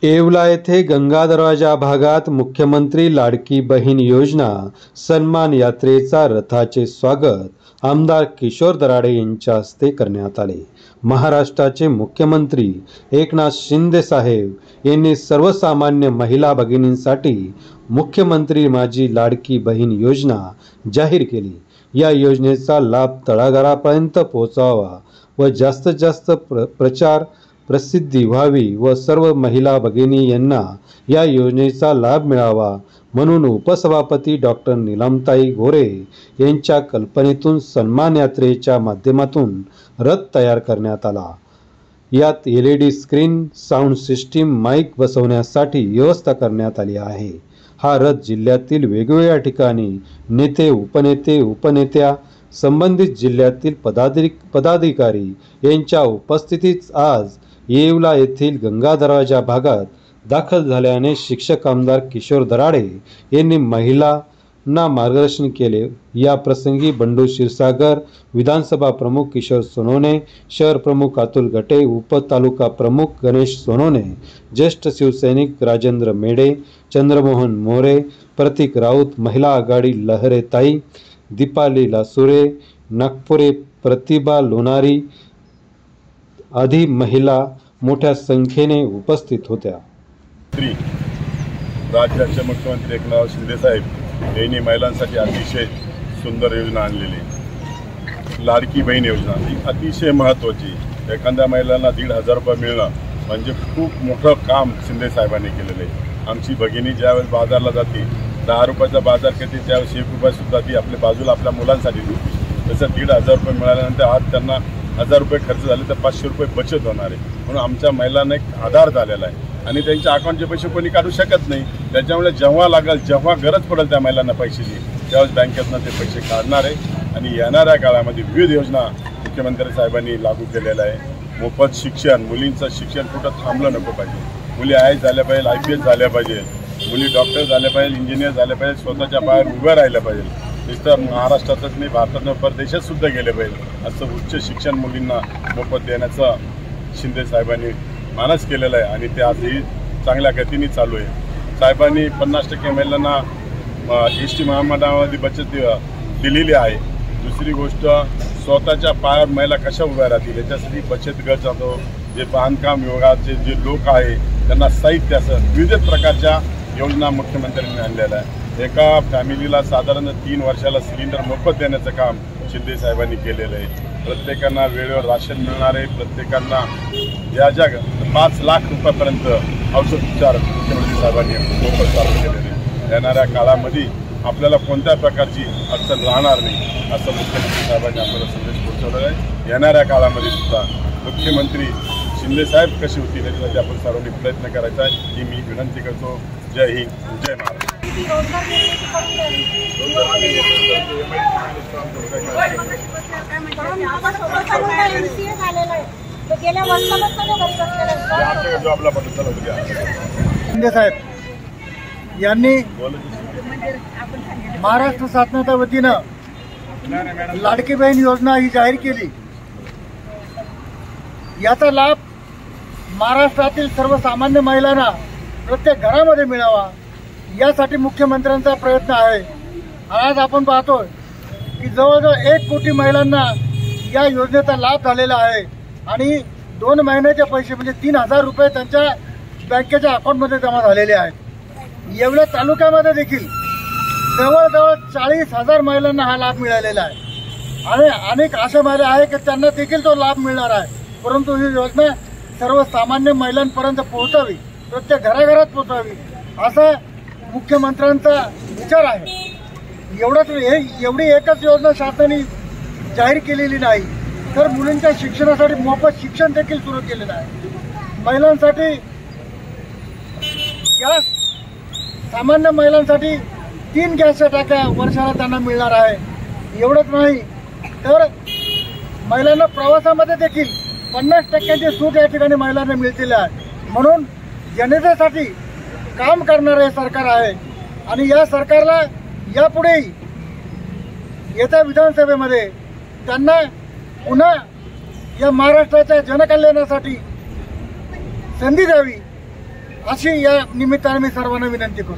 येवला येथे गंगा दरवाजा भागात मुख्यमंत्री लाडकी बहीण योजना सन्मान यात्रेचा रथाचे स्वागत आमदार किशोर दराडे यांच्या हस्ते करण्यात आले। महाराष्ट्राचे मुख्यमंत्री एकनाथ शिंदे साहेब यांनी सर्वसामान्य महिला भगिनींसाठी मुख्यमंत्री माझी लाडकी बहीण योजना जाहीर केली। या योजनेचा लाभ तळागाळापर्यंत पोहोचावा व जास्तीत जास्त प्रचार प्रसिद्धी व्हावी व सर्व महिला भगिनी यांना या योजनेचा लाभ मिळावा म्हणून उपसभापती डॉक्टर नीलमताई गोरे यांच्या कल्पनेतून सन्मान यात्रेच्या माध्यमातून रथ तयार करण्यात आला। यात LED screen, sound system, mic बसवण्यासाठी व्यवस्था करण्यात आली आहे। हा रथ जिल्ह्यातील वेगवेगळ्या ठिकाणी नेते, उपनेत्या, संबंधित जिल्ह्यातील पदाधिकारी यांच्या उपस्थितीत आज येवला येथील गंगा दरवाजा भागात दाखल झाल्याने शिक्षक आमदार किशोर दराडे यांनी महिलांना मार्गदर्शन केले। या प्रसंगी बंडू क्षीरसागर, विधानसभा प्रमुख किशोर सोनवणे, शहर प्रमुख अतुल गटे, उपतालुका प्रमुख गणेश सोनवणे, ज्येष्ठ शिवसैनिक राजेंद्र मेढे, चंद्रमोहन मोरे, प्रतीक राऊत, महिला आघाडी लहरेताई, दीपाली लासुरे, नागपुरे, प्रतिभा लोणारी आदी महिला मोठ्या संख्येने उपस्थित होत्या। राज्याचे मुख्यमंत्री एकनाथ शिंदे साहेब यांनी महिलांसाठी अतिशय सुंदर योजना आणलेली लाडकी बहीण योजना ही अतिशय महत्त्वाची। एखाद्या महिलांना 1,500 रुपये मिळणं म्हणजे खूप मोठं काम शिंदे साहेबांनी केलेलं आहे। आमची भगिनी ज्यावेळेस बाजारला जाते 10 रुपयाचा बाजार करते त्यावेळेस 1 रुपया सुद्धा ती आपल्या बाजूला आपल्या मुलांसाठी देते। तसं 1,500 रुपये मिळाल्यानंतर आज त्यांना 1000 रुपये खर्च झाले तर 500 रुपये बचत होणार आहे। म्हणून आमच्या महिलांना एक आधार झालेला आहे आणि त्यांच्या अकाउंटचे पैसे कोणी काढू शकत नाही। त्याच्यामुळे जेव्हा लागेल जेव्हा गरज पडेल त्या महिलांना पैशाची त्यावेळेस बँकेतनं ते पैसे काढणार आहे। आणि येणाऱ्या काळामध्ये विविध योजना मुख्यमंत्री साहेबांनी लागू केलेल्या आहे। मोफत शिक्षण, मुलींचं शिक्षण कुठं थांबलं नको पाहिजे। मुली IAS झाल्या पाहिजे, IPS झाल्या पाहिजे, मुली डॉक्टर झाल्या पाहिजे, इंजिनियर झाल्या पाहिजे, स्वतःच्या पायावर उभं राहिलं पाहिजे। नुसतं महाराष्ट्रातच नाही भारतातनं परदेशात सुद्धा गेले पाहिजे असं उच्च शिक्षण मुलींना मोफत देण्याचं शिंदे साहेबांनी मानस केलेलं आहे आणि ते आजही चांगल्या गतीने चालू आहे। साहेबांनी 50% महिलांना ST महामंडळामध्ये बचत दिलेली आहे। दुसरी गोष्ट स्वतःच्या पायावर महिला कशा उभ्या राहतील याच्यासाठी बचत गट जातो। जे बांधकाम विभागाचे जे लोक आहे त्यांना साहित्यासह विविध प्रकारच्या योजना मुख्यमंत्र्यांनी आणलेल्या आहे। एका फॅमिलीला साधारण 3 वर्षाला सिलेंडर मोफत देण्याचं काम शिंदे साहेबांनी केलेलं आहे। प्रत्येकांना वेळेवर राशन मिळणार आहे। प्रत्येकांना ज्या 5 लाख रुपयापर्यंत औषध उपचार मुख्यमंत्री साहेबांनी मोफत चालू केलेले आहे। येणाऱ्या काळामध्ये आपल्याला कोणत्या प्रकारची अडचण राहणार नाही असं मुख्यमंत्री साहेबांनी आपल्याला संदेश पोहोचवलेला आहे। येणाऱ्या काळामध्ये सुद्धा मुख्यमंत्री शिंदे साहेब कशी होतील याच्यासाठी आपण सर्वांनी प्रयत्न करायचा आहे ही मी विनंती करतो। जय हिंद, जय महाराष्ट्र। शिंदे साहेब यांनी महाराष्ट्र शासनाच्या वतीनं लाडकी बहीण योजना ही जाहीर केली। याचा लाभ महाराष्ट्रातील सर्वसामान्य महिलांना प्रत्येक घरामध्ये मिळावा यासाठी मुख्यमंत्र्यांचा प्रयत्न आहे। आज आपण पाहतोय की जवळजवळ 1 कोटी महिलांना या योजनेचा लाभ झालेला आहे आणि 2 महिन्याचे पैसे म्हणजे 3,000 रुपये त्यांच्या बँकेच्या अकाउंटमध्ये जमा झालेले आहेत। येवला तालुक्यामध्ये देखील जवळजवळ 40,000 महिलांना हा लाभ मिळालेला आहे आणि अनेक अशा महिला आहेत की त्यांना देखील तो लाभ मिळणार आहे। परंतु ही योजना सर्वसामान्य महिलांपर्यंत पोहोचावी, प्रत्येक घराघरात पोहोचावी असा मुख्यमंत्र्यांचा विचार आहे। एवढी एकच योजना शासनाने जाहीर केलेली नाही तर मुलींच्या शिक्षणासाठी मोफत शिक्षण देखील सुरू केलेलं आहे। महिलांसाठी गॅस, सामान्य महिलांसाठी 3 गॅसच्या टाक्या वर्षाला त्यांना मिळणार आहे। एवढंच नाही तर महिलांना प्रवासामध्ये देखील 50% सूट या ठिकाणी महिलांना मिळतील आहे। म्हणून जनतेसाठी काम करणारे सरकार आहे आणि या सरकारला यापुढे येत्या विधानसभेमध्ये त्यांना पुन्हा या महाराष्ट्राच्या जनकल्याणासाठी संधी द्यावी अशी या निमित्ताने मी सर्वांना विनंती करतो.